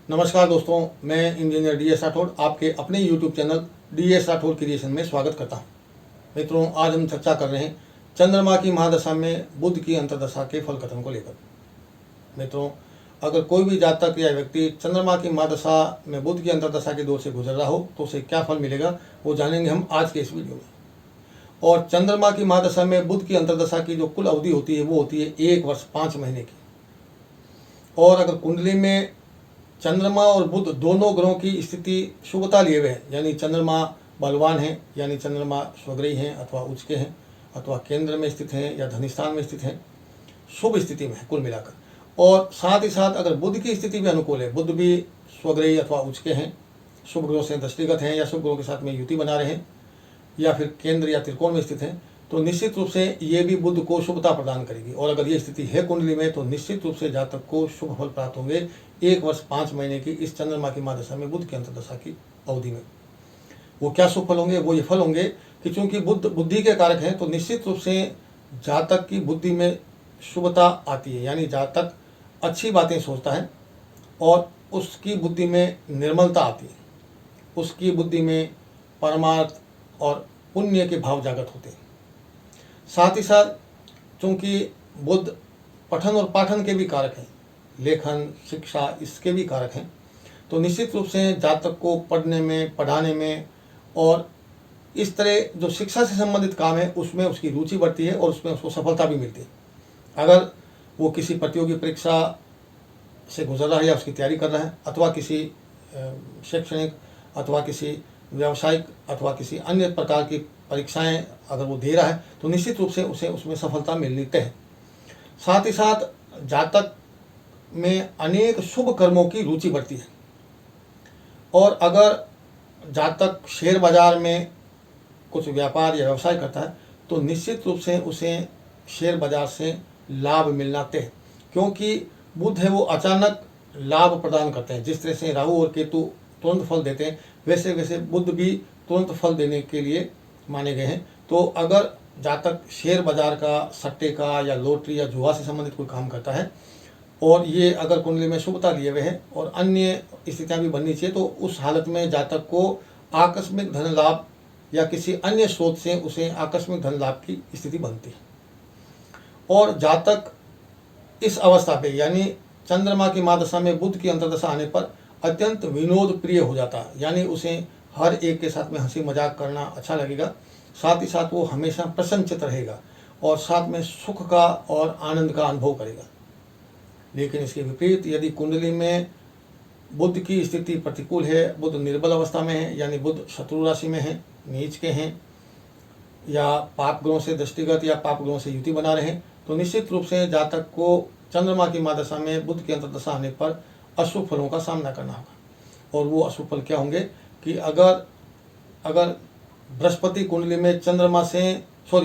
नमस्कार दोस्तों, मैं इंजीनियर DS राठौड़ आपके अपने YouTube channel DS Rathore creation में स्वागत करता हूं। मित्रों, आज हम चर्चा कर रहे हैं चंद्रमा की महादशा में बुध की अंतर्दशा के फल कथन को लेकर। मित्रों, अगर कोई भी जातक या व्यक्ति चंद्रमा की महादशा में बुध की अंतर्दशा के दौर से गुजर रहा हो तो उसे क्या फल मिलेगा वो जानेंगे हम आज के इस वीडियो में। और चंद्रमा की महादशा में बुध की अंतर्दशा की जो कुल अवधि होती है वो होती है 1 वर्ष 5 महीने की। और अगर कुंडली में चंद्रमा और बुध दोनों ग्रहों की स्थिति शुभता लिए हुए हैं, यानी चंद्रमा बलवान है, यानी चंद्रमा स्वग्रही हैं अथवा उच्च के हैं अथवा केंद्र में स्थित हैं या धनिस्थान में स्थित हैं, शुभ स्थिति में है कुल मिलाकर। और साथ ही साथ अगर बुध की स्थिति भी अनुकूल है, बुध भी स्वग्रही अथवा उच्च के हैं, शुभ ग्रहों से दृष्टिगत हैं या शुभ ग्रहों के साथ में युति बना रहे हैं या फिर केंद्र या त्रिकोण में स्थित हैं, तो निश्चित रूप से ये भी बुध को शुभता प्रदान करेगी। और अगर ये स्थिति है कुंडली में तो निश्चित रूप से जातक को शुभ फल प्राप्त होंगे 1 वर्ष 5 महीने की इस चंद्रमा की महादशा में बुध की अंतर्दशा की अवधि में। वो क्या शुभ फल होंगे? वो ये फल होंगे कि चूंकि बुध बुद्धि के कारक हैं तो निश्चित रूप से जातक की बुद्धि में शुभता आती है, यानी जातक अच्छी बातें सोचता है और उसकी बुद्धि में निर्मलता आती है, उसकी बुद्धि में परमार्थ और पुण्य के भाव जागृत होते हैं। साथ ही साथ चूंकि बुध पठन और पाठन के भी कारक हैं, लेखन शिक्षा इसके भी कारक हैं, तो निश्चित रूप से जातक को पढ़ने में, पढ़ाने में और इस तरह जो शिक्षा से संबंधित काम है उसमें उसकी रुचि बढ़ती है और उसमें उसको सफलता भी मिलती है। अगर वो किसी प्रतियोगी परीक्षा से गुजर रहा है या उसकी तैयारी कर रहा है अथवा किसी शैक्षणिक अथवा किसी व्यावसायिक अथवा किसी अन्य प्रकार की परीक्षाएं अगर वो दे रहा है तो निश्चित रूप से उसे उसमें सफलता मिलनी तय है। साथ ही साथ जातक में अनेक शुभ कर्मों की रुचि बढ़ती है। और अगर जातक शेयर बाजार में कुछ व्यापार या व्यवसाय करता है तो निश्चित रूप से उसे शेयर बाजार से लाभ मिलना तय है, क्योंकि बुध है वो अचानक लाभ प्रदान करते हैं। जिस तरह से राहु और केतु तुरंत फल देते हैं वैसे वैसे बुध भी तुरंत फल देने के लिए माने गए हैं। तो अगर जातक शेयर बाजार का, सट्टे का या लॉटरी या जुआ से संबंधित कोई काम करता है और ये अगर कुंडली में शुभता लिए हुए हैं और अन्य स्थितियां भी बननी चाहिए तो उस हालत में जातक को आकस्मिक धन लाभ या किसी अन्य स्रोत से उसे आकस्मिक धन लाभ की स्थिति बनती है। और जातक इस अवस्था पे यानी चंद्रमा की महादशा में बुध की अंतर्दशा आने पर अत्यंत विनोद प्रिय हो जाता है, यानी उसे हर एक के साथ में हंसी मजाक करना अच्छा लगेगा। साथ ही साथ वो हमेशा प्रसन्नचित्त रहेगा और साथ में सुख का और आनंद का अनुभव करेगा। लेकिन इसके विपरीत यदि कुंडली में बुध की स्थिति प्रतिकूल है, बुध निर्बल अवस्था में है, यानी बुध शत्रु राशि में है, नीच के हैं या पाप ग्रहों से दृष्टिगत या पाप ग्रहों से युति बना रहे हैं, तो निश्चित रूप से जातक को चंद्रमा की महादशा में बुध की अंतर्दशा आने पर अशुभ फलों का सामना करना होगा। और वो अशुभ फल क्या होंगे कि अगर बृहस्पति कुंडली में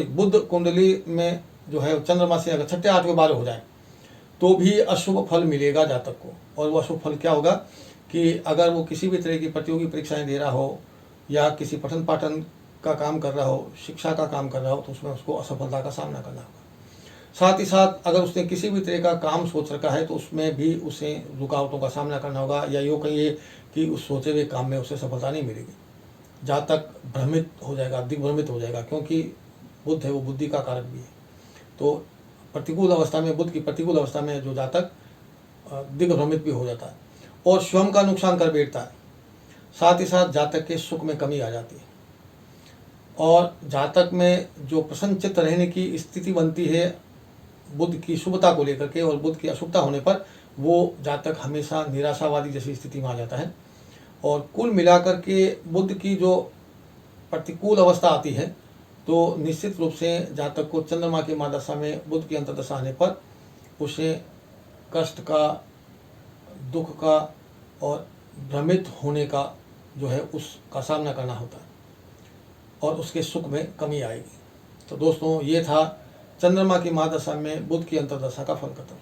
बुध कुंडली में जो है चंद्रमा से अगर 6, 8 के 12 हो जाए तो भी अशुभ फल मिलेगा जातक को। और वो अशुभ फल क्या होगा कि अगर वो किसी भी तरह की प्रतियोगी परीक्षाएं दे रहा हो या किसी पठन पाठन का काम कर रहा हो, शिक्षा का काम कर रहा हो, तो उसमें उसको असफलता का सामना करना होगा। साथ ही साथ अगर उसने किसी भी तरह का काम सोच रखा है तो उसमें भी उसे रुकावटों का सामना करना होगा या यूँ कहिए कि उस सोचे हुए काम में उसे सफलता नहीं मिलेगी। जातक भ्रमित हो जाएगा, दिग्भ्रमित हो जाएगा, क्योंकि बुध है वो बुद्धि का कारक भी है। तो प्रतिकूल अवस्था में, बुध की प्रतिकूल अवस्था में जो जातक दिग्भ्रमित भी हो जाता है और स्वयं का नुकसान कर बैठता है। साथ ही साथ जातक के सुख में कमी आ जाती है और जातक में जो प्रसन्नचित्त रहने की स्थिति बनती है बुध की शुभता को लेकर के और बुध की अशुभता होने पर वो जातक हमेशा निराशावादी जैसी स्थिति में आ जाता है। और कुल मिलाकर के बुध की जो प्रतिकूल अवस्था आती है तो निश्चित रूप से जातक को चंद्रमा की महादशा में बुध की अंतर्दशा आने पर उसे कष्ट का, दुख का और भ्रमित होने का जो है उसका सामना करना होता है और उसके सुख में कमी आएगी। तो दोस्तों, ये था चंद्रमा की महादशा में बुध की अंतर्दशा का फल कथन।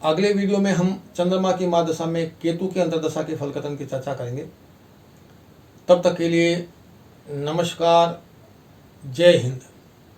अगले वीडियो में हम चंद्रमा की महादशा में केतु की अंतर्दशा के फल कथन की चर्चा करेंगे। तब तक के लिए नमस्कार, जय हिंद।